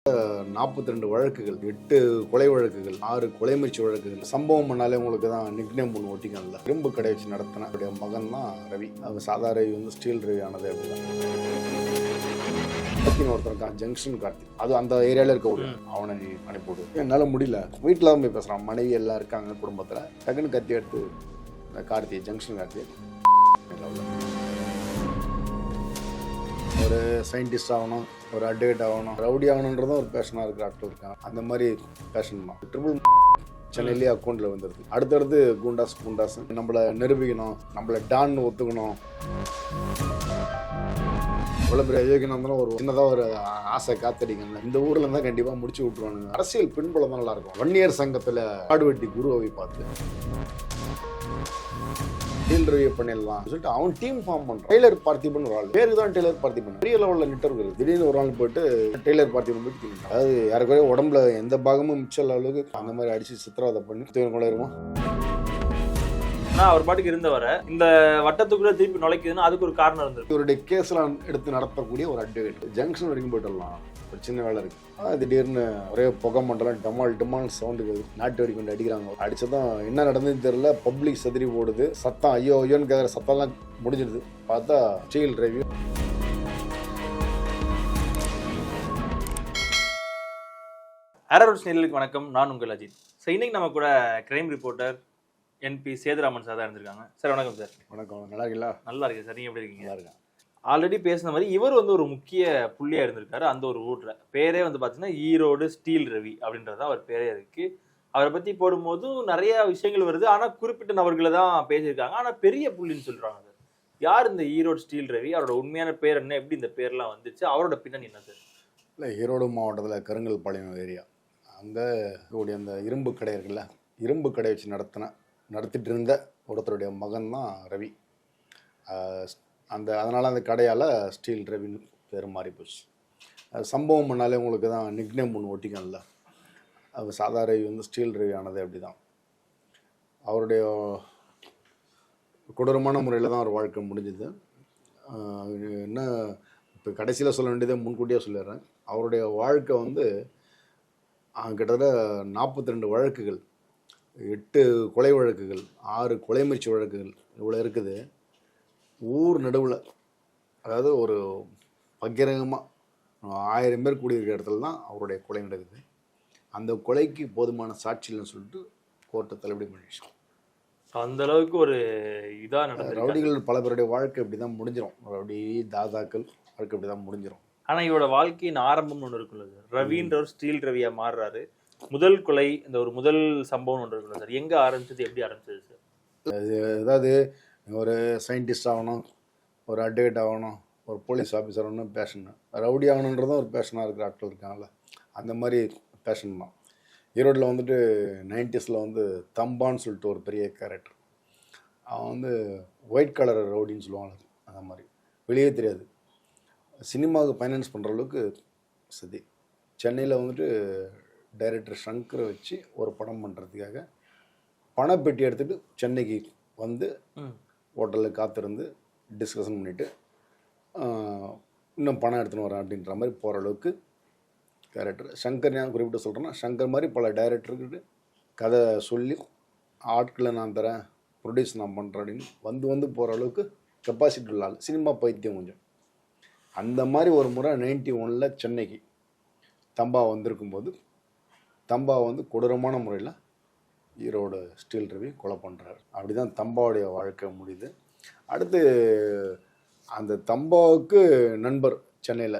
42 வழக்குகள், 8 கொலை வழக்குகள், 6 கொலை முயற்சி வழக்குகள். சம்பவம் பண்ணாலே உங்களுக்கு தான் நிக்நேம் ஒன்று ஒட்டிக்கல. இரும்பு கடை வச்சு நடத்தின அவருடைய மகன் தான் ரவி. அவங்க சாதா ரவி வந்து ஸ்டீல் ரவி ஆனது அப்படிதான். ஒருத்தர் இருக்கான் ஜங்ஷன் கார்த்திக், அது அந்த ஏரியாவில் இருக்க ஒரு அவனை நீ அனுப்பிவிடு. என்னால் முடியல, வீட்டில் தான் போய் பேசுகிறான். மனைவி எல்லாம் இருக்காங்க குடும்பத்தில். டக்குன்னு கத்தி எடுத்து இந்த கார்த்திக் ஜங்ஷன் கார்த்திக் ஒரு சயின்டிஸ்ட் ஆகணும், ஒரு அட்வொகேட் ஆகணும், ரவுடி ஆகணுன்றதும் ஒரு பேஷனாக இருக்கிற ஆட்கள் இருக்காங்க. அந்த மாதிரி பேஷன் தான் ட்ரிபிள் சென்னையிலேயே அக்கௌண்ட்டில் வந்துடுது. அடுத்தடுத்து குண்டாஸ் நம்மளை நிரூபிக்கணும், நம்மளை டான்னு ஒத்துக்கணும். இவ்வளோ பெரிய யோகினா ஒரு சின்னதாக ஒரு ஆசை காத்தடிக்கணும். இந்த ஊரில் இருந்தால் கண்டிப்பாக முடிச்சு விட்ருவானுங்க. அரசியல் பின்புலம் தான் நல்லா இருக்கும். வன்னியர் சங்கத்தில் ஆடுவெட்டி குருவை பார்த்து டீல் ரிவ்யூ பண்ணிடலாம் சொல்லிட்டு அவன் டீம் ஃபார்ம் பண்ணுறான். டெய்லர் பார்த்திபன் ஒரு ஆள், பேருக்கு தான் டெய்லர் பார்த்திபன். பெரிய லெவலில் நெட்வொர்க் இருக்குது. திடீர்னு ஒரு நாள் போயிட்டு டெய்லர் பார்த்திபன் போயிட்டு திட்டான். அதாவது யாருக்குறைய உடம்புல எந்த பாகமும் மிச்ச அளவுக்கு அந்த மாதிரி அடிச்சு சித்திரவதை பண்ணி கொள்ளாயிருமா. அவர் பாட்டுக்கு இருந்தவரை இந்த வட்டத்துக்குள்ள திருப்பி நுழைக்குதுன்னா அதுக்கு ஒரு காரணம் இருந்தது. இவருடைய கேஸ்லாம் எடுத்து நடத்தக்கூடிய ஒரு அட்வொகேட் ஜங்ஷன் வரைக்கும் போயிட்டு வரலாம். ஒரு சின்ன வேலை இருக்கு. திடீர்னு ஒரே புகை மண்டலம் டமால் சவுண்டுக்கு நாட்டு வரைக்கும் கொண்டு அடிக்கிறாங்க. அடிச்சதான் என்ன நடந்ததுன்னு தெரியல. பப்ளிக் சதிரி போடுது, சத்தம் ஐயோ ஐயோன்னு கேட்குற சத்தம்லாம் முடிஞ்சிடுது. பார்த்தா ஸ்டீல் ரிவ்யூ. அரரோட்ஸ் நேயர்களுக்கு வணக்கம், நான் உங்கள் அஜித். ஸோ இன்னைக்கு நம்ம கூட crime reporter NP Sethuraman sir தான் இருந்திருக்காங்க. சார் வணக்கம். சார் வணக்கம். நல்லா இருக்கீங்களா? நல்லா இருக்கு சார். நீங்கள் எப்படி இருக்கீங்க? நல்லா இருக்கேன். ஆல்ரெடி பேசின மாதிரி இவர் வந்து ஒரு முக்கிய புள்ளியாக இருந்திருக்காரு. அந்த ஒரு ஊரில் பேரே வந்து பார்த்தீங்கன்னா ஈரோடு ஸ்டீல் ரவி அப்படின்றது தான் அவர் பேரே இருக்குது. அவரை பற்றி போடும்போதும் நிறைய விஷயங்கள் வருது. ஆனால் குறிப்பிட்ட நபர்களை தான் பேசியிருக்காங்க. ஆனால் பெரிய புள்ளின்னு சொல்கிறாங்க. சார் யார் இந்த ஈரோடு ஸ்டீல் ரவி? அவரோட உண்மையான பேர் என்ன? எப்படி இந்த பேர்லாம் வந்துச்சு? அவரோட பின்னணி என்ன சார்? இல்லை, ஈரோடு மாவட்டத்தில் கருங்கல்பாளையம் ஏரியா அங்கே கூடிய அந்த இரும்பு கடை இருக்குல்ல, இரும்பு கடை வச்சு நடத்திட்டு இருந்த ஒருத்தருடைய மகன் தான் ரவி. அதனால் அந்த கடையால் ஸ்டீல் ரவின்னு பேர் மாறி போச்சு. சம்பவம் பண்ணாலே உங்களுக்கு தான் நிக்நேம் ஒன்று ஒட்டிக்கல. அது சாதா ரவி வந்து ஸ்டீல் ரவி ஆனது அப்படி தான். அவருடைய கொடூரமான முறையில் தான் அவர் வாழ்க்கை முடிஞ்சுது. என்ன இப்போ கடைசியில் சொல்ல வேண்டியதை முன்கூட்டியே சொல்லிடுறேன். அவருடைய வாழ்க்கை வந்து கிட்டத்தட்ட 42 வழக்குகள், 8 கொலை வழக்குகள், 6 கொலை முயற்சி வழக்குகள், இவ்வளோ இருக்குது. ஊர் நடுவில், அதாவது ஒரு பகிரங்கமாக 1000 பேர் கூடியிருக்கிற இடத்துல தான் அவருடைய கொலை நடக்குது. அந்த கொலைக்கு போதுமான சாட்சி இல்லைன்னு சொல்லிட்டு கோர்ட்டை தள்ளுபடி பண்ணிடுச்சு. அந்த அளவுக்கு ஒரு இதாக நடந்தது. ரவுடிகள் பல பேருடைய வாழ்க்கை இப்படி தான் முடிஞ்சிடும். ரவுடி தாதாக்கள் வாழ்க்கை இப்படி தான் முடிஞ்சிடும். ஆனால் இவரோட வாழ்க்கையின் ஆரம்பம்னு ஒன்று இருக்குல்ல சார். ரவின்ற ஒரு ஸ்டீல் ரவியா மாறுறாரு. முதல் கொலை, இந்த ஒரு முதல் சம்பவம் ஒன்று இருக்குல்ல சார். எங்கே ஆரம்பிச்சது, எப்படி ஆரம்பிச்சது சார்? அதாவது ஒரு சயின்டிஸ்ட் ஆகணும், ஒரு அட்வொகேட் ஆகணும், ஒரு போலீஸ் ஆஃபீஸர் ஆகணும் பேஷன். ரவுடி ஆகணுன்றதும் ஒரு பேஷனாக இருக்கிற ஆட்கள் இருக்காங்கல்ல, அந்த மாதிரி பேஷன் தான். ஈரோட்டில் வந்துட்டு 90s வந்து தம்பான்னு சொல்லிட்டு ஒரு பெரிய கேரக்டர். அவன் வந்து ஒயிட் கலர் ரவுடின்னு சொல்லுவாங்க. அந்த மாதிரி வெளியே தெரியாது. சினிமாவுக்கு ஃபைனான்ஸ் பண்ணுற அளவுக்கு சதி. சென்னையில் வந்துட்டு டைரக்டர் சங்கரை வச்சு ஒரு படம் பண்ணுறதுக்காக பணப்பெட்டி எடுத்துகிட்டு சென்னைக்கு வந்து ஹோட்டலில் காத்திருந்து டிஸ்கஷன் பண்ணிவிட்டு இன்னும் பணம் எடுத்துன்னு வரேன் அப்படின்ற மாதிரி போகிற அளவுக்கு கேரக்டர். சங்கர் நான் குறிப்பிட்டு சொல்கிறேன்னா, சங்கர் மாதிரி பல டைரக்டருக்கு கதை சொல்லி ஆட்களை நான் தரேன், ப்ரொடியூஸ் நான் பண்ணுறேன் அப்படின்னு வந்து போகிற அளவுக்கு கெப்பாசிட்டி உள்ள ஆள். சினிமா பைத்தியம் கொஞ்சம். அந்த மாதிரி ஒரு முறை 91 சென்னைக்கு தம்பா வந்திருக்கும்போது தம்பா வந்து கொடூரமான முறையில் ஈரோடு ஸ்டீல் ரவி கொலை பண்ணுறாரு. அப்படி தான் தம்பாவுடைய வாழ்க்கை முடியுது. அடுத்து அந்த தம்பாவுக்கு நண்பர் சென்னையில்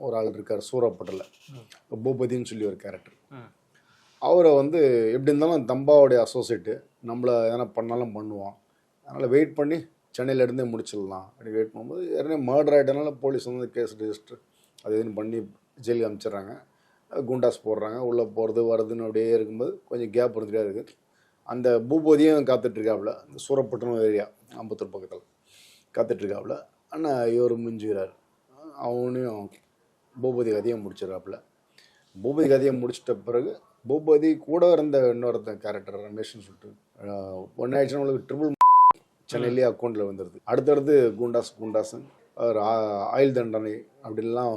ஒரு ஆள் இருக்கார், சூரப்பட்டில் பூபதின்னு சொல்லி ஒரு கேரக்டர். அவரை வந்து எப்படி இருந்தாலும் தம்பாவுடைய அசோசியேட்டு, நம்மளை எதனா பண்ணாலும் பண்ணுவான், அதனால் வெயிட் பண்ணி சென்னையில் இருந்தே முடிச்சிடலாம் அப்படி வெயிட் பண்ணும்போது யாருனே மர்டர் ஆகிட்டனால போலீஸ் வந்து கேஸ் ரிஜிஸ்டர் அது இதுன்னு பண்ணி ஜெயிலுக்கு அனுப்பிச்சிட்றாங்க. குண்டாஸ் போடுறாங்க. உள்ளே போகிறது வருதுன்னு அப்படியே இருக்கும்போது கொஞ்சம் கேப் இருந்துகிட்டே இருக்குது. அந்த பூபதியும் காத்துட்ருக்காப்புல, இந்த சூரப்பட்டினம் ஏரியா அம்பத்தூர் பக்கத்தில் காத்துட்ருக்காப்புல. ஆனால் இவர் முடிஞ்சுக்கிறார். அவனையும் பூபதி கதையை முடிச்சிடறாப்புல. பூபதி கதையை முடிச்சிட்ட பிறகு பூபதி கூட இருந்த இன்னொருத்த கேரக்டர் ரமேஷ்னு சொல்லிட்டு ஒன்று ஆயிடுச்சுன்னா உங்களுக்கு ட்ரிபிள் சென்னையிலேயே அக்கௌண்ட்டில் வந்துடுது. அடுத்தடுத்து குண்டாஸ் ஆயுள் தண்டனை அப்படின்லாம்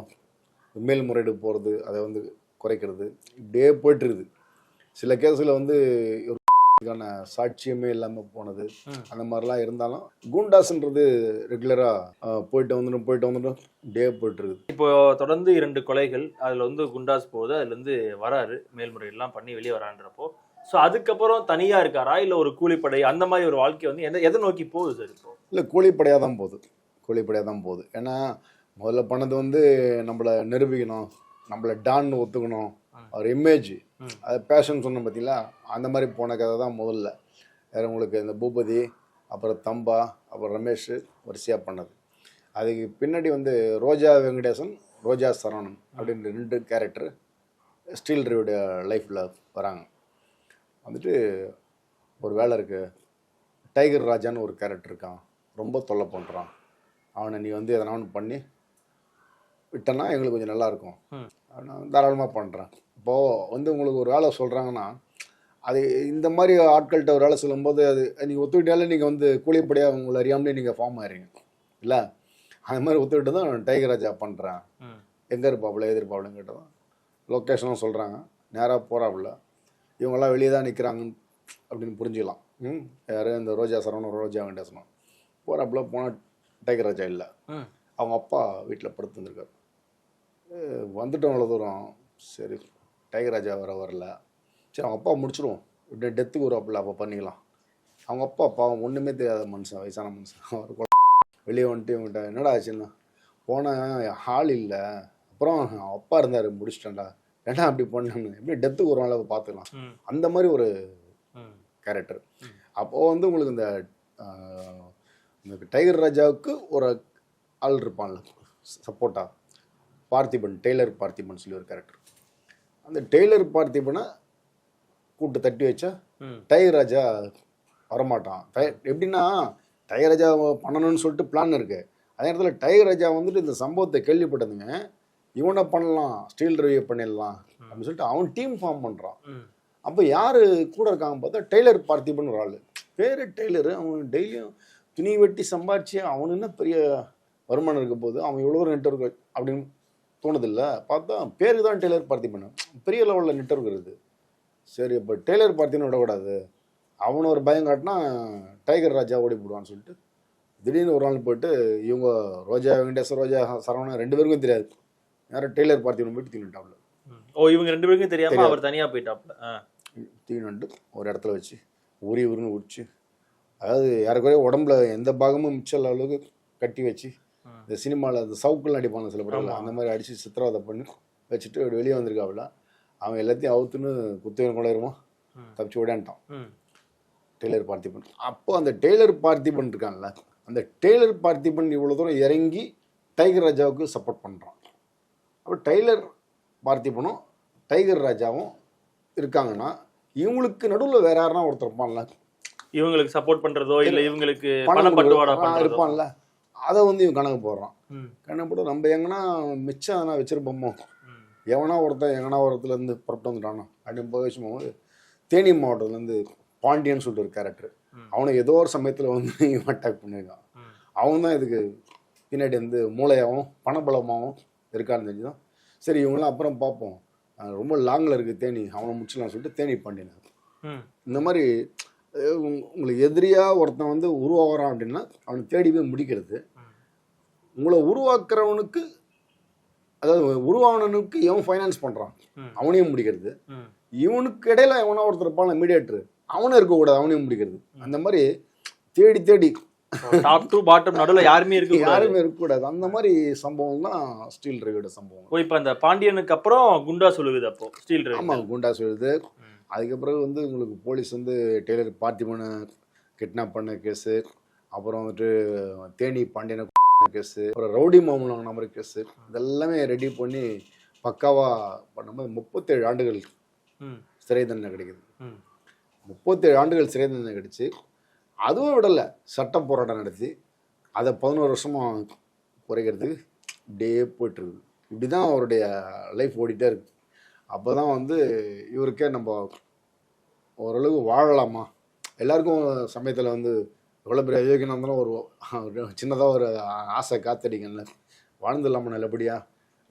மேல்முறையீடு போகிறது, அதை வந்து குறைக்கிறது, இப்படியே போயிட்டுருக்குது. சில கேஸில் வந்து இதுக்கான சாட்சியமே இல்லாமல் போனது, அந்த மாதிரிலாம் இருந்தாலும் குண்டாஸ்ன்றது ரெகுலராக போயிட்டு வந்துடும் டே போயிட்டுருக்குது. இப்போ தொடர்ந்து 2 கொலைகள், அதில் வந்து குண்டாஸ் போகுது, அதுலேருந்து வராரு மேல்முறையெல்லாம் பண்ணி வெளியே வரான்றப்போ, ஸோ அதுக்கப்புறம் தனியாக இருக்காரா இல்லை ஒரு கூலிப்படை அந்த மாதிரி ஒரு வாழ்க்கை வந்து எதை நோக்கி போகுது சார் இப்போ? இல்லை, கூலிப்படையாக தான் போகுது. ஏன்னா முதல்ல பண்ணது வந்து நம்மளை நிரூபிக்கணும், நம்மளை டான்னு ஒத்துக்கணும், ஒரு இமேஜ், அது பேஷன் சொன்னோம் பார்த்தீங்களா, அந்த மாதிரி போன கதை தான் முதல்ல. வேறு உங்களுக்கு இந்த பூபதி, அப்புறம் தம்பா, அப்புறம் ரமேஷ் வரிசையாக பண்ணது. அதுக்கு பின்னாடி வந்து ரோஜா வெங்கடேசன், ரோஜா சரவணன் அப்படின்ற 2 கேரக்டர் ஸ்டீல் ரிவியோட லைஃப்பில் வராங்க. வந்துட்டு ஒரு வேலை இருக்குது, டைகர் ராஜான்னு ஒரு கேரக்டர் இருக்கான், ரொம்ப தொல்லை பண்ணுறான், அவனை நீ வந்து எதனா ஒன்று பண்ணி விட்டனா எங்களுக்கு கொஞ்சம் நல்லாயிருக்கும், நான் தாராளமாக பண்ணுறேன். இப்போது வந்து உங்களுக்கு ஒரு வேலை சொல்கிறாங்கன்னா, அது இந்த மாதிரி ஆட்கள்கிட்ட ஒரு வேலை சொல்லும்போது அது நீங்கள் ஒத்துக்கிட்டாலே நீங்கள் வந்து கூலிப்படியாக உங்களை அறியாமலே நீங்கள் ஃபார்ம் ஆகிறீங்க இல்லை. அந்த மாதிரி ஒத்துக்கிட்டு தான் டைகர் ராஜா பண்ணுறேன், எங்கே இருப்பாப்புல எதிர்ப்பாப்புலன்னு கேட்டதான் லொக்கேஷனும் சொல்கிறாங்க, நேராக போகிறாப்புல, இவங்கெல்லாம் வெளியே தான் நிற்கிறாங்க அப்படின்னு புரிஞ்சுக்கலாம். யார் இந்த ரோஜா சரவணன், ரோஜா வெங்கடேசனும் போகிறாப்புல. போனால் டைகர் ராஜா இல்லை, அவங்க அப்பா வீட்டில் படுத்து வந்திருக்காரு. வந்துட்டோம் அவ்வளோ தூரம், சரி டைகர் ராஜா வரல, சரி அவங்க அப்பா முடிச்சிடுவோம், இப்படி டெத்துக்கு வருவாப்புல, அப்போ பண்ணிக்கலாம். அவங்க அப்பா பாவம் ஒன்றுமே தெரியாத மனுஷன், வயசான மனுஷன், அவர் வெளியே வந்துட்டு இவங்ககிட்ட என்னடா ஆச்சுன்னா, போனேன் ஆள் இல்லை, அப்புறம் அப்பா இருந்தார் முடிச்சிட்டேன்டா, ஏன்னா அப்படி பண்ணு, எப்படி டெத்துக்கு வருவாங்கள அதை பார்த்துக்கலாம். அந்த மாதிரி ஒரு கேரக்டர். அப்போது வந்து உங்களுக்கு இந்த டைகர் ராஜாவுக்கு ஒரு ஆள் இருப்பான்ல சப்போர்ட்டா, பார்த்திபன், டெய்லர் பார்த்திபன் சொல்லி ஒரு கேரக்டர். அந்த டெய்லர் பார்த்திபனை கூட்டு தட்டி வச்சா டைகர் ராஜா வரமாட்டான். எப்படின்னா டைகர் ராஜா பண்ணணும்னு சொல்லிட்டு பிளான் இருக்கு, அதே நேரத்தில் டைகர் ராஜா வந்துட்டு இந்த சம்பவத்தை கேள்விப்பட்டதுங்க, இவனை பண்ணலாம், ஸ்டீல் ரிவியூ பண்ணிடலாம் அப்படின்னு சொல்லிட்டு அவன் டீம் ஃபார்ம் பண்ணுறான். அப்போ யார் கூட இருக்காங்க பார்த்தா டெய்லர் பார்த்திபன் ஒரு ஆள், பேர் டெய்லரு, அவன் டெய்லியும் துணி வெட்டி சம்பாரிச்சு அவனு என்ன பெரிய வருமானம் இருக்க போது, அவன் எவ்வளோ நெட்வொர்க் அப்படின்னு தோணுதில்லை. பார்த்தா பேருக்கு தான் டெய்லர் பார்த்திபன், பெரிய லெவலில் நெட்வொர்க் இருக்குது. சரி இப்போ டெய்லர் பார்த்திபன் விடக்கூடாது, அவனை ஒரு பயம் காட்டினா டைகர் ராஜா ஓடி போடுவான்னு சொல்லிட்டு திடீர்னு ஒரு நாள் போயிட்டு இவங்க ரோஜா வெங்கடேஸ்வர், ரோஜா சரவணன் 2 பேருக்கும் தெரியாது, யாரும் டெய்லர் பார்த்திபன் போயிட்டு தீனிட்டாப்புல. ஓ, இவங்க 2 பேருக்கும் தெரியாமல் அவர் தனியாக போயிட்டாப்புல. தீனிட்டு ஒரு இடத்துல வச்சு உருன்னு உரிச்சு, அதாவது யாருக்குறைய உடம்புல எந்த பாகமும் மிச்சம் அளவுக்கு கட்டி வச்சு, இந்த சினிமாவில் அந்த சவுக்குள் அடிப்பாங்க சில படத்தில், அந்த மாதிரி அடித்து சித்திரவதை பண்ணி வச்சுட்டு வெளியே வந்திருக்காப்புல. அவன் எல்லாத்தையும் அவுத்துன்னு குத்துவன் குளையருமா தப்பிச்சு ஓடான்ட்டான் டெய்லர் பார்த்திபன். அப்போ அந்த டெய்லர் பார்த்திபன் இருக்கான்ல, அந்த டெய்லர் பார்த்திபன் இவ்வளோ தூரம் இறங்கி டைகர் ராஜாவுக்கு சப்போர்ட் பண்ணுறான். அப்போ டெய்லர் பார்த்திபனும் டைகர் ராஜாவும் இருக்காங்கன்னா இவங்களுக்கு நடுவில் வேற யாருன்னா ஒருத்தர் இருப்பான்ல, இவங்களுக்கு சப்போர்ட் பண்ணுறதோ இல்லை இவங்களுக்கு பணப்பட்டுவாடா இருப்பான்ல, அதை வந்து இவன் கணக்கு போடுறான். கணக்கு போட்டு நம்ம எங்கன்னா மிச்சம் எதனா வச்சிருப்போமோ, எவனா ஒருத்தன் எங்கன்னா ஒருத்தர்லேருந்து புறப்பட்டு வந்துட்டானோ அப்படின்னு போய் வச்சும்போது, தேனி மாவட்டத்துலேருந்து பாண்டியன்னு சொல்லிட்டு ஒரு கேரக்டர், அவனை ஏதோ ஒரு சமயத்தில் வந்து இவன் அட்டாக் பண்ணியிருக்கான். அவன் தான் இதுக்கு பின்னாடி வந்து மூளையாகவும் பணபலமாகவும் இருக்கான்னு தெரிஞ்சுதான், சரி இவங்களாம் அப்புறம் பார்ப்போம், ரொம்ப லாங்கில் இருக்குது தேனி, அவனை முடிச்சலாம்னு சொல்லிட்டு தேனி பாண்டியன். இந்த மாதிரி உங்களுக்கு எதிரியாக ஒருத்தன் வந்து உருவாகிறான் அப்படின்னா அவனை தேடி போய் முடிக்கிறது, உங்களை உருவாக்குறவனுக்கு, அதாவது உருவானனுக்கு எவன் ஃபைனான்ஸ் பண்ணுறான் அவனையும் முடிக்கிறது, இவனுக்கு இடையில எவனா ஒருத்தர் இருப்பான் மீடியேட்டர், அவனும் இருக்கக்கூடாது அவனையும் முடிக்கிறது. அந்த மாதிரி தேடி தேடி டாப் டு பாட்டம் நடுவில் யாருமே இருக்கக்கூடாது. அந்த மாதிரி சம்பவம் தான் ஸ்டீல் ரிவியோட சம்பவம். இப்போ இந்த பாண்டியனுக்கு அப்புறம் குண்டா சொல்லுது, அப்போ ஸ்டீல் ரிவியூ. ஆமாம், குண்டா சொல்லுது. அதுக்கப்புறம் வந்து உங்களுக்கு போலீஸ் வந்து டெய்லர் பார்த்திபனை கிட்னாப் பண்ண கேஸு, அப்புறம் வந்துட்டு தேனி பாண்டியனை கேஸு, அப்புறம் ரவுடி மாமூல் வாங்கின மாதிரி கேஸு, இதெல்லாமே ரெடி பண்ணி பக்காவாக பண்ணும்போது 37 ஆண்டுகள் சிறை தண்டனை கிடைக்குது. 37 ஆண்டுகள் சிறை தண்டனை கிடைச்சி, அதுவும் விடலை, சட்ட போராட்டம் நடத்தி அதை 11 வருஷமாக குறைக்கிறதுக்கு இப்படியே போய்ட்டுருக்குது. இப்படி தான் அவருடைய லைஃப் ஓடிட்டே இருக்குது. அப்போ தான் வந்து இவருக்கே நம்ம ஓரளவு வாழலாமா, எல்லாருக்கும் சமயத்தில் வந்து எவ்வளோ பெரிய அயோக்கியனாக இருந்தாலும் ஒரு சின்னதாக ஒரு ஆசை காத்தடிக்கல, வாழ்ந்துடலாமா நல்லபடியாக,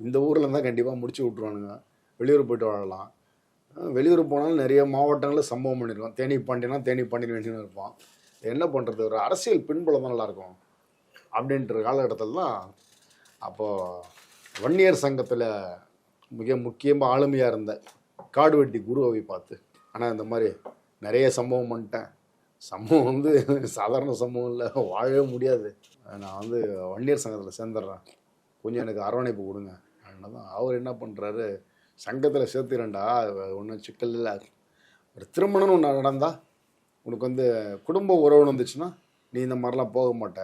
இந்த ஊரில் இருந்தால் கண்டிப்பாக முடிச்சு விட்ருவானுங்க, வெளியூர் போயிட்டு வாழலாம். வெளியூர் போனாலும் நிறைய மாவட்டங்களில் சம்பவம் பண்ணியிருக்கோம். தேனி பாண்டியனா தேனி பாண்டியன் வேண்டியன்னு இருப்பான். என்ன பண்ணுறது, ஒரு அரசியல் பின்புலம் தான் நல்லாயிருக்கும் அப்படின்ற காலகட்டத்தில் தான் அப்போது வன்னியர் சங்கத்தில் மிக முக்கியமாக ஆளுமையாக இருந்த காடுவெட்டி குருவை பார்த்து, ஆனால் இந்த மாதிரி நிறைய சம்பவம் பண்ணிட்டேன், சம்பவம் வந்து சாதாரண சம்பவம் இல்லை, வாழவே முடியாது, நான் வந்து வன்னியர் சங்கத்தில் சேர்ந்துடுறேன், கொஞ்சம் எனக்கு அரவணைப்பு கொடுங்க அப்படின்னா தான் அவர் என்ன பண்ணுறாரு, சங்கத்தில் சேர்த்துறேன்டா, ஒன்றும் சிக்கல் இல்லை, ஒரு திருமணம்னு ஒன்று நடந்தால் உனக்கு வந்து குடும்ப உறவு வந்துச்சுன்னா நீ இந்த மாதிரிலாம் போக மாட்ட,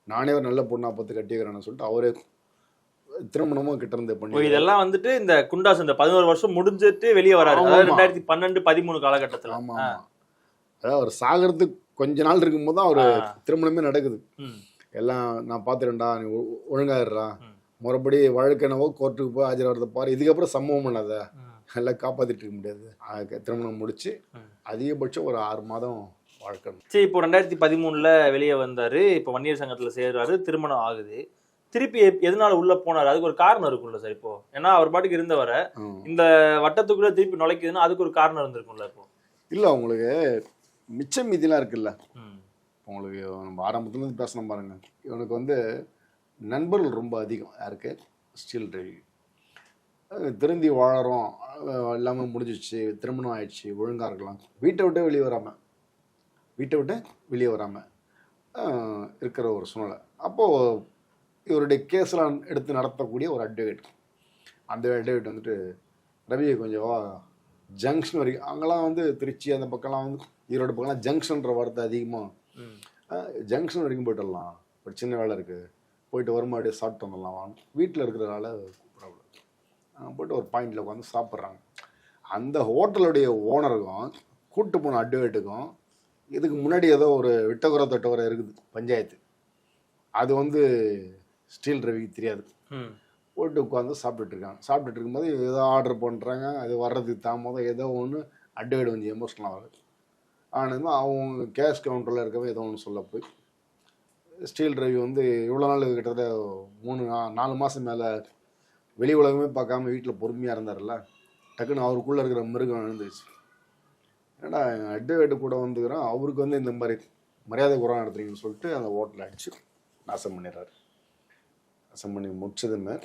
நானே ஒரு நல்ல பொண்ணாக பார்த்து கட்டிக்கிறேன்னு சொல்லிட்டு அவரே திருமணமும் கிட்ட இருந்து பண்ணி. இதெல்லாம் வந்துட்டு இந்த குண்டாஸ் இந்த 11 வருஷம் முடிஞ்சிட்டு வெளியே வராரு, அதாவது 2012-13 காலகட்டத்தில். ஆமாம் ஆமாம், அதாவது அவர் சாகிறதுக்கு கொஞ்ச நாள் இருக்கும்போது தான் அவர் திருமணமே நடக்குது. எல்லாம் நான் பார்த்துட்டேன்டா, நீ ஒழுங்காயிடுறா, மறுபடி வழக்கெனவோ கோர்ட்டுக்கு போய் ஆஜராகிறத பாரு, இதுக்கப்புறம் சம்பவம் பண்ணாத, எல்லாம் காப்பாற்றிட்டு இருக்க முடியாது. திருமணம் முடிச்சு அதிகபட்சம் ஒரு 6 மாதம் வாழ்க்கை. சரி, இப்போ 2013 வெளியே வந்தாரு, இப்போ வன்னியர் சங்கத்தில் சேர்றாரு, திருமணம் ஆகுது. திருப்பி எதனால உள்ள போனாரு, அதுக்கு ஒரு காரணம் இருக்கும்ல சார். இப்போ ஏன்னா அவர் பாட்டுக்கு இருந்தவரை இந்த வட்டத்துக்குள்ள திருப்பி நுழைக்குதுன்னா அதுக்கு ஒரு காரணம் இருந்திருக்கும்ல. இப்போ இல்லை, உங்களுக்கு மிச்சம் மீதிலாம் இருக்குல்ல, உங்களுக்கு நம்ம ஆரம்பத்துலேருந்து பேசணும் பாருங்க, இவனுக்கு வந்து நண்பர்கள் ரொம்ப அதிகம். யாருக்கு? ஸ்டீல் ரவி. திருந்தி வாழறோம், எல்லாமே முடிஞ்சிச்சு, திருமணம் ஆயிடுச்சு, ஒழுங்காக இருக்கலாம், வீட்டை விட்டு வெளியே வராமல் இருக்கிற ஒரு சூழ்நிலை. அப்போது இவருடைய கேஸ்லாம் எடுத்து நடத்தக்கூடிய ஒரு அட்வொகேட், அந்த அட்வொகேட் வந்துட்டு ரவியை கொஞ்சம் ஜங்ஷன் வரைக்கும், அங்கெல்லாம் வந்து திருச்சி அந்த பக்கம்லாம் வந்து ஈரோடு பக்கம்லாம் ஜங்ஷன்ற வார்த்தை அதிகமாக, ஜங்ஷன் வரைக்கும் போய்ட்டு வரலாம், ஒரு சின்ன வேலை இருக்குது, போயிட்டு வருமாடியே சாப்பிட்டு வந்துடலாம் வாங்க, வீட்டில் இருக்கிறதால கூப்பிடக்கூடாது, போய்ட்டு ஒரு பாயிண்டில் உட்காந்து சாப்பிட்றாங்க. அந்த ஹோட்டலுடைய ஓனருக்கும் கூட்டு போன அட்வொகேட்டுக்கும் இதுக்கு முன்னாடி ஏதோ ஒரு விட்டகுறை தொட்டகுறை இருக்குது பஞ்சாயத்து, அது வந்து ஸ்டீல் ரவிக்கு தெரியாது. போய்ட்டு உட்காந்து சாப்பிட்டுட்டு இருக்கும்போது ஏதோ ஆர்டர் பண்ணுறாங்க, அது வர்றதுக்கு தாமதம், ஏதோ ஒன்று அட்வொகேட் வந்து எமோஷனலாக வருது. ஆனால் அவங்க கேஷ் கவுண்டரில் இருக்கவே ஏதோ ஒன்று சொல்ல போய் ஸ்டீல் ரவி வந்து இவ்வளோ நாள் கிட்டத்தட்ட 3-4 மாதம் மேலே வெளி உலகமே பார்க்காம வீட்டில் பொறுமையாக இருந்தார்ல, டக்குன்னு அவருக்குள்ளே இருக்கிற மிருகம் எழுந்துருச்சு. ஏன்னா அட்வொகேட்டு கூட வந்துக்கிறோம், அவருக்கு வந்து இந்த மாதிரி மரியாதை குறைவாக நடத்துறீங்கன்னு சொல்லிட்டு அந்த ஹோட்டலில் அடிச்சு நாசம் பண்ணிடுறாரு. நாசம் பண்ணி முடிச்சதுமே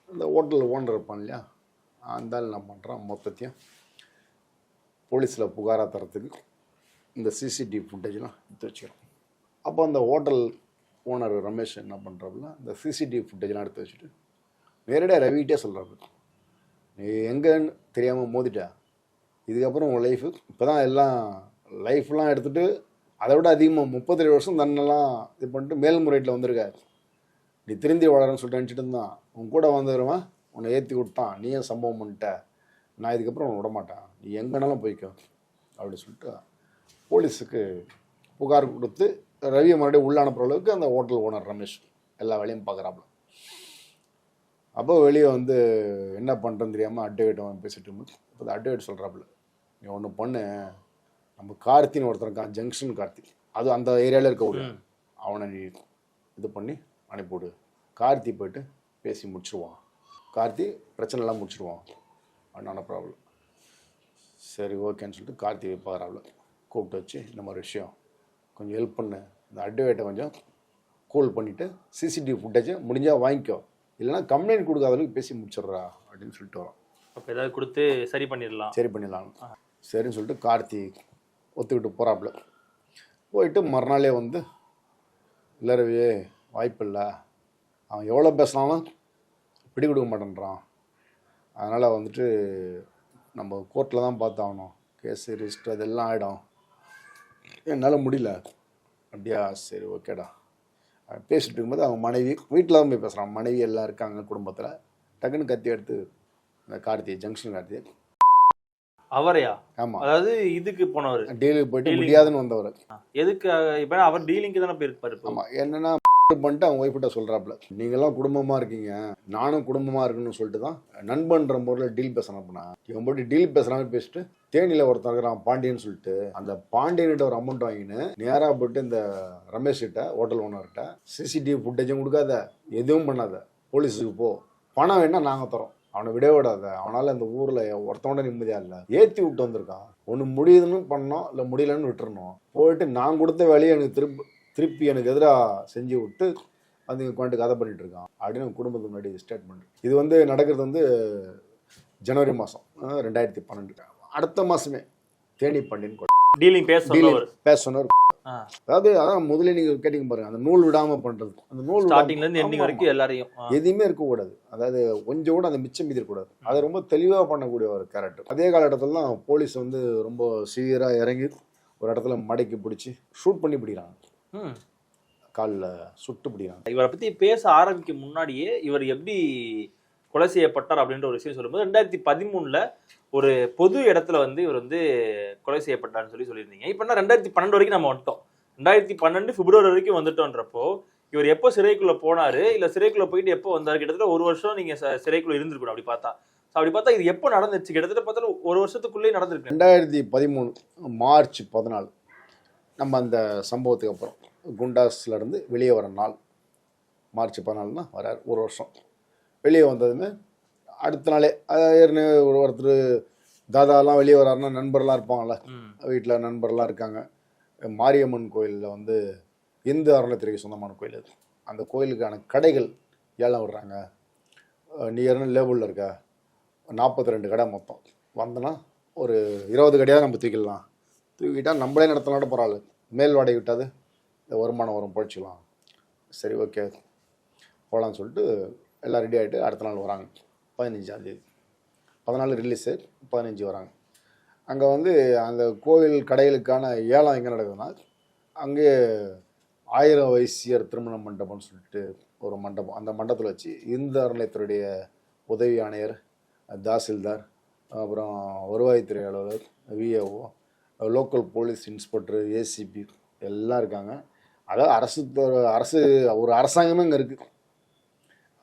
இந்த ஹோட்டலில் ஓனர் இருப்பான் இல்லையா, அந்த ஆள் என்ன பண்ணுறான், மொத்தத்தையும் போலீஸில் புகாராக தரத்துக்கு இந்த சிசிடிவி ஃபுட்டேஜ்லாம் எடுத்து வச்சுக்கிறோம். அப்போ அந்த ஹோட்டல் ஓனர் ரமேஷ் என்ன பண்ணுறாப்புல, இந்த சிசிடிவி ஃபுட்டேஜ்லாம் எடுத்து வச்சுட்டு நேரடியாக ரவிகிட்டே சொல்கிறாரு, நீ எங்கன்னு தெரியாமல் மோதிட்டா, இதுக்கப்புறம் உன் லைஃபு இப்போ தான் எல்லாம் லைஃப்லாம் எடுத்துகிட்டு அதை விட அதிகமாக 37 வருஷம் தன்னெல்லாம் இது பண்ணிட்டு மேல்முறையீட்டில் வந்திருக்காரு, நீ திருந்தி வாழறன்னு சொல்லிட்டு நினச்சிட்டு இருந்தான், உன் கூட வந்துடுவான் உன்னை ஏற்றி விட்டான், நீ ஏன் சம்பவம் பண்ணிட்ட, நான் இதுக்கப்புறம் உன்னை விடமாட்டேன், நீ எங்கேனாலும் போய்க்கோ அப்படின்னு சொல்லிட்டு போலீஸுக்கு புகார் கொடுத்து ரவியை மறுபடியும் உள்ள அனுப்புகிற அளவுக்கு அந்த ஹோட்டல் ஓனர் ரமேஷ் எல்லா வேலையும் பார்க்குறாப்புல. அப்போ வெளியே வந்து என்ன பண்ணுறேன்னு தெரியாமல் அட்வொகேட் பேசிட்டு இருக்கும்போது இப்போ அட்வொகேட் சொல்கிறாப்புல, நீ ஒன்று பண்ணு, நம்ம கார்த்தின்னு ஒருத்தர் இருக்கான், ஜங்ஷன் கார்த்தி, அது அந்த ஏரியாவில் இருக்க அவனை நீ இது பண்ணி அனுப்பிவிடு, கார்த்தி போய்ட்டு பேசி முடிச்சுடுவான், கார்த்தி பிரச்சனைலாம் முடிச்சுடுவான் அப்படின்னு அனுப்புறாப்புல. சரி ஓகேன்னு சொல்லிட்டு கார்த்தி பார்க்குறாப்புல, கூப்பிட்டு வச்சு இந்த மாதிரி விஷயம் கொஞ்சம் ஹெல்ப் பண்ணு, இந்த அட்வொகேட்டை கொஞ்சம் கூல் பண்ணிவிட்டு சிசிடிவி ஃபுட்டேஜை முடிஞ்சால் வாங்கிக்கோ, இல்லைனா கம்ப்ளைண்ட் கொடுக்காத அளவுக்கு பேசி முடிச்சிடுறா அப்படின்னு சொல்லிட்டு வரோம். அப்போ ஏதாவது கொடுத்து சரி பண்ணிடலாம். சரின்னு சொல்லிட்டு கார்த்தி ஒத்துக்கிட்டு போகிறாப்புல. போயிட்டு மறுநாளே வந்து இல்லை ரவி வாய்ப்பு இல்லை, அவன் எவ்வளோ பேசினாலும் பிடி கொடுக்க மாட்டேன்றான், அதனால் வந்துட்டு நம்ம கோர்ட்டில் தான் பார்த்தாகணும், கேஸு ரிஜிஸ்டர் அதெல்லாம் ஆகிடும், என்னால் முடியல. அப்படியா, சரி ஓகேடா. பேசிகிட்டு இருக்கும்போது அவங்க மனைவி வீட்டில் தான் போய் பேசுகிறான், மனைவி எல்லாம் இருக்காங்க குடும்பத்தில், டக்குன்னு கத்தி எடுத்து இந்த கார்த்தி ஜங்ஷன் கார்த்தி அவரையா? ஆமாம், அதாவது இதுக்கு போனவர், டீலுக்கு போயிட்டு முடியாதுன்னு வந்தவர். எதுக்கு? இப்போ அவர் டீலிங்க்கு தானே போயிருப்பாரு. ஆமாம், என்னென்னா பண்ணிட்டு அவங்க ஒய்ஃப்கிட்ட சொல்கிறாப்புல, நீங்கள்லாம் குடும்பமாக இருக்கீங்க, நானும் குடும்பமாக இருக்குன்னு சொல்லிட்டு தான் நண்பன்ற முறையில் டீல் பேசணும். அப்படின்னா இவன் போய்ட்டு டீல் பேசுகிறாங்க, பேசிட்டு தேனியில் ஒருத்தன் இருக்கிறான் பாண்டியன்னு சொல்லிட்டு அந்த பாண்டியன்கிட்ட ஒரு அமௌண்ட் வாங்கின்னு நேராக போய்ட்டு இந்த ரமேஷ் கிட்ட ஹோட்டல் ஓனர்கிட்ட சிசிடிவி ஃபுட்டேஜும் கொடுக்காத, எதுவும் பண்ணாத, போலீஸுக்கு போ, பணம் வேணா நாங்கள் தரோம், அவனை விட விடாத, அவனால் அந்த ஊரில் ஒருத்தவன நிம்மதியாக இல்லை, ஏற்றி விட்டு வந்திருக்கான், ஒன்று முடியுதுன்னு பண்ணோம், இல்லை முடியலன்னு விட்டுறணும், போயிட்டு நான் கொடுத்த வேலையை எனக்கு திருப்பி எனக்கு எதிராக செஞ்சு விட்டு வந்து கொண்டு கதை பண்ணிட்டு இருக்கான் அப்படின்னு குடும்பத்துக்கு முன்னாடி ஸ்டேட்மெண்ட். இது வந்து நடக்கிறது வந்து ஜனவரி மாதம் 2012. அடுத்த மாதமே தேனி பாண்டியன் டீலிங் பேச சொன்னவர். அதாவது அதான் முதல்ல நீங்க கேட்டீங்க பாருங்க, அந்த நூல் விடாம பண்றது, அந்த நூல் ஸ்டார்டிங்ல இருந்து எண்டிங் வரைக்கும் எல்லாரையும் எதுவுமே இருக்கக்கூடாது, அதாவது கொஞ்சம் கூட அந்த மிச்சம் மீதி இருக்கக்கூடாது, அதை ரொம்ப தெளிவா பண்ணக்கூடிய ஒரு கேரக்டர். அதே காலகட்டத்தில் தான் போலீஸ் வந்து ரொம்ப சீவியரா இறங்கி ஒரு இடத்துல மடக்கி பிடிச்சி ஷூட் பண்ணி பிடிக்கிறாங்க, காலில் சுட்டு பிடிக்கிறாங்க. இவரை பத்தி பேச ஆரம்பிக்க முன்னாடியே இவர் எப்படி கொலை செய்யப்பட்டார் அப்படின்ற ஒரு விஷயம் சொல்லும்போது 2013 ஒரு பொது இடத்துல வந்து இவர் வந்து கொலை செய்யப்பட்டார்னு சொல்லியிருந்தீங்க. இப்போ 2012 வரைக்கும் நம்ம வந்துட்டோம், 2012 பிப்ரவரி வரைக்கும் வந்துட்டோன்றப்போ இவர் எப்போ சிறைக்குள்ள போனாரு, இல்ல சிறைக்குள்ள போயிட்டு எப்போ வந்தாரு? கிட்டத்தட்ட ஒரு வருஷம் நீங்க சிறைக்குள்ள இருந்திருக்கணும் அப்படி பார்த்தா இது எப்போ நடந்துச்சு? கிட்டத்தட்ட பார்த்தா ஒரு வருஷத்துக்குள்ளேயே நடந்திருக்கு. 2013 மார்ச் 14 நம்ம அந்த சம்பவத்துக்கு அப்புறம் குண்டாஸ்ல இருந்து வெளியே வர நாள் மார்ச் 14 தான் வராரு. ஒரு வருஷம் வெளியே வந்ததுமே அடுத்த நாளே ஒருத்தர் தாதாலாம் வெளியே வராருன்னா நண்பர்லாம் இருப்பாங்கள்ல, வீட்டில் நண்பர்லாம் இருக்காங்க. மாரியம்மன் கோயிலில் வந்து இந்து அறநிலையத்துறைக்கு சொந்தமான கோயில் அது, அந்த கோயிலுக்கான கடைகள் ஏலம் விடுறாங்க, நியர்னு லேபிளில் இருக்கா 42 கடை மொத்தம் வந்தோன்னா ஒரு 20 கடையாக நம்ம தூக்கிட்டால் நம்மளே நடத்தினாலும் பரவாயில்ல, மேல் வாடகை விட்டாது இந்த வருமானம் வரும், பழிச்சிக்கலாம், சரி ஓகே போகலான்னு சொல்லிட்டு எல்லாம் ரெடி ஆகிட்டு அடுத்த நாள் வராங்க. 15ஆம் தேதி 14 ரிலீஸு, 15 வராங்க. அங்கே வந்து அந்த கோவில் கடைகளுக்கான ஏலம் எங்கே நடக்குதுன்னா, அங்கே 1000 வைசியர் திருமண மண்டபம்னு சொல்லிட்டு ஒரு மண்டபம், அந்த மண்டபத்தில் வச்சு இந்து அறநிலையத்துறையுடைய உதவி ஆணையர், தாசில்தார், அப்புறம் வருவாய்த்துறை அலுவலர், VAO, local police inspector, ACP எல்லாம் இருக்காங்க. அதாவது அரசு ஒரு அரசாங்கமே இங்கே இருக்குது,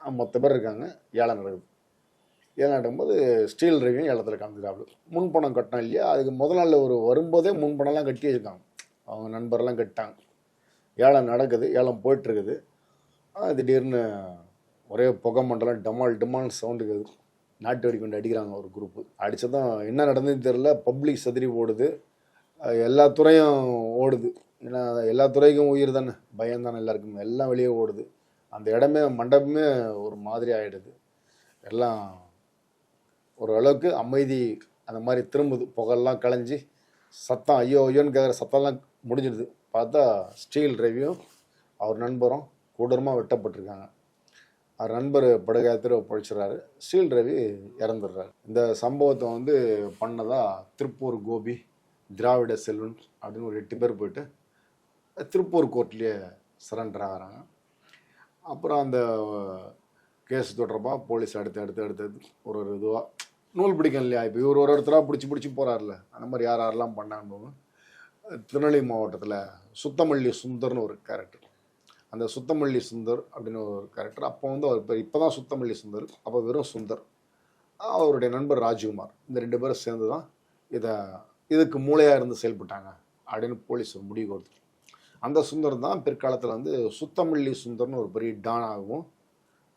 மொத்த பேர் இருக்காங்க. ஏலம் நடக்குது. ஏலம் நடக்கும்போது ஸ்டீல் ரவியும் ஏலத்தில் கலந்துக்காப்புல. முன்பணம் கட்டினோம் இல்லையா, அதுக்கு முதல் நாளில் ஒரு வரும்போதே முன்பணம்லாம் கட்டி வச்சுருக்காங்க, அவங்க நண்பர்லாம் கட்டிட்டாங்க. ஏலம் நடக்குது, ஏலம் போயிட்டுருக்குது. திடீர்னு ஒரே புகை மண்டலம் டமால் சவுண்டு கேட்குது, நாட்டு வெடி கொண்டு அடிக்கிறாங்க ஒரு குரூப்பு. அடித்ததும் என்ன நடந்ததுன்னு தெரியல, பப்ளிக் சதுரி ஓடுது, எல்லா துறையும் ஓடுது, ஏன்னா எல்லா துறைக்கும் உயிர் தானே, பயம் தானே எல்லாருக்குமே, எல்லாம் வெளியே ஓடுது. அந்த இடமே மண்டபமே ஒரு மாதிரி ஆகிடுது. எல்லாம் ஓரளவுக்கு அமைதி அந்த மாதிரி திரும்புது, புகெல்லாம் களைஞ்சி சத்தம் ஐயோ ஐயோன்னு கேட்குற சத்தம்லாம் முடிஞ்சிடுது. பார்த்தா ஸ்டீல் ரவியும் அவர் நண்பரும் கொடூரமாக வெட்டப்பட்டிருக்காங்க. அவர் நண்பர் படுகாயத்தில் பழிச்சிடறாரு, ஸ்டீல் ரவி இறந்துடுறாரு. இந்த சம்பவத்தை வந்து பண்ணதா திருப்பூர் கோபி, திராவிட செல்வன் அப்படின்னு ஒரு 8 பேர் போயிட்டு திருப்பூர் கோர்ட்லேயே சரண்டர் ஆகிறாங்க. அப்புறம் அந்த கேஸ் தொடர்பாக போலீஸ் அடுத்து ஒரு இதுவாக நூல் பிடிக்கும் இல்லையா, இப்போ இவர் ஒரு ஒருத்தராக பிடிச்சி போகிறார்ல, அந்த மாதிரி யாரெல்லாம் பண்ணான்னு திருநெல்வேலி மாவட்டத்தில் சுத்தமல்லி சுந்தர்னு ஒரு கேரக்டர், அந்த சுத்தமல்லி சுந்தர் அப்படின்னு ஒரு கேரக்டர். அப்போ வந்து அவர் பேர் இப்போ தான் சுத்தமல்லி சுந்தர், அப்போ வெறும் சுந்தர். அவருடைய நண்பர் ராஜ்குமார், இந்த 2 பேரும் சேர்ந்து தான் இதுக்கு மூளையாக இருந்து செயல்பட்டாங்க அப்படின்னு போலீஸ் ஒரு முடிவு கொடுத்து, அந்த சுந்தர் தான் பிற்காலத்தில் வந்து சுத்தமல்லி சுந்தர்னு ஒரு பெரிய டான் ஆகும்.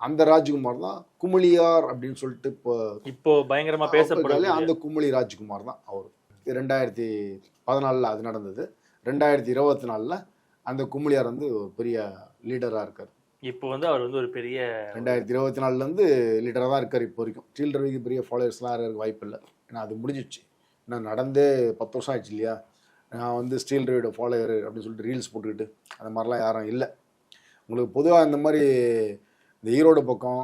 அந்த ராஜ்குமார் தான் குமிழியார் அப்படின்னு சொல்லிட்டு இப்போ பயங்கரமாக பேசப்படுது, அந்த குமிழி ராஜ்குமார் தான் அவர். 2014 அது நடந்தது. 2024 அந்த குமிழியார் வந்து ஒரு பெரிய லீடராக இருக்கார். இப்போ வந்து அவர் வந்து ஒரு பெரிய 2024 லீடராக தான் இருக்கார் இப்போ வரைக்கும். ஸ்டீல் ரவிக்கு பெரிய ஃபாலோவர்ஸ்லாம் இருக்க வாய்ப்பு இல்லை, ஏன்னா அது முடிஞ்சிடுச்சு. ஏன்னா நடந்தே 10 வருஷம் ஆயிடுச்சு இல்லையா. நான் வந்து ஸ்டீல் ரவியோட ஃபாலோவர் அப்படின்னு சொல்லிட்டு ரீல்ஸ் போட்டுக்கிட்டு அந்த மாதிரிலாம் யாரும் இல்லை. உங்களுக்கு பொதுவாக இந்த மாதிரி இந்த ஈரோடு பக்கம்,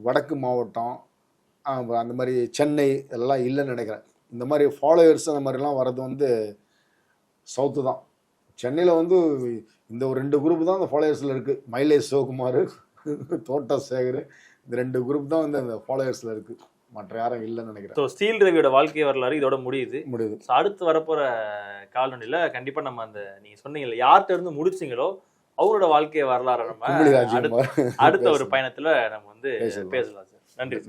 வடக்கு மாவட்டம், அந்த மாதிரி சென்னை இதெல்லாம் இல்லைன்னு நினைக்கிறேன். இந்த மாதிரி ஃபாலோவர்ஸ் அந்த மாதிரிலாம் வர்றது வந்து சவுத்து தான். சென்னையில் வந்து இந்த ஒரு 2 குரூப் தான் அந்த ஃபாலோவர்ஸில் இருக்குது, மயிலேஷ் சிவகுமார், தோட்ட சேகர், இந்த 2 குரூப் தான் வந்து அந்த ஃபாலோவர்ஸில் இருக்குது, மற்ற யாரும் இல்லைன்னு நினைக்கிறேன். ஸோ ஸ்டீல் ரவியோட வாழ்க்கை வரலாறு இதோட முடியுது. ஸோ அடுத்து வரப்போகிற காலநிலையில் கண்டிப்பாக நம்ம அந்த நீங்கள் சொன்னீங்கல்ல யார்கிட்ட இருந்து முடிச்சிங்களோ அவங்களோட வாழ்க்கை வரலாறு நம்ம அடுத்த ஒரு பயணத்தில் நம்ம வந்து பேசலாம் சார். நன்றி.